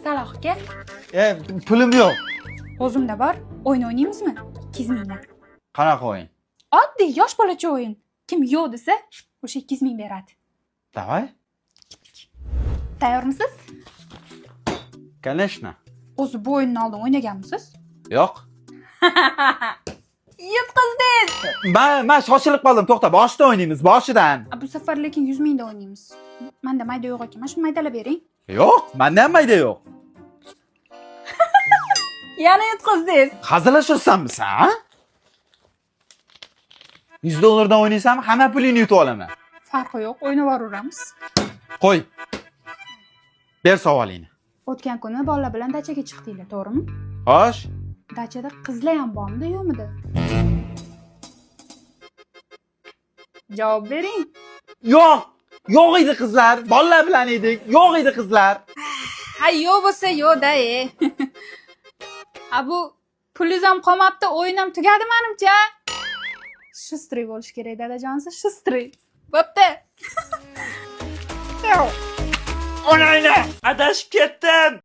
Saloh aka, Pulim yo'q. o'zimda bor. O'yin o'ynaymizmi? 200 mingdan. Qanaqa o'yin? Oddiy yosh bolacha o'yin. Kim yo'q desa, o'sha 200 ming beradi. Давай. Tayyormisiz? Конечно. O'zi bu o'yinni oldin o'ynaganmisiz? Yo'q. Yutqizdingiz. Men shoshilib qoldim. To'xta, boshida o'ynaymiz, boshidan. Bu safar lekin 100 mingda o'ynaymiz. Menda mayda yo'q ekan. Mana shu maydalab bering. Yo'q, menda ham mayda yo'q. Yana yutqizdingiz. Hazillashursanmi sen, ha? $100 dan o'ynaysanmi, hamma pulingni yutib olaman. Farqi yo'q, o'ynayveramiz. Qo'y. Ber savolingni. O'tgan kuni bolalar bilan dachaga chiqdinglar, to'g'rimi? Xo'sh. Dachada qizlar ham bormidi, yo'qmidi? Javob bering. Yo'q. Yo'q edi qizlar. Bolalar bilan edik. Yo'q edi qizlar. Ha, yo'q bo'lsa yo'q-da, Ha, bu pulingiz ham qolmabdi, o'yin ham tugadi menimcha. Shustri bo'lish kerak, dadajonsiz, shustri. Bo'pti. Onangni adashib ketdim.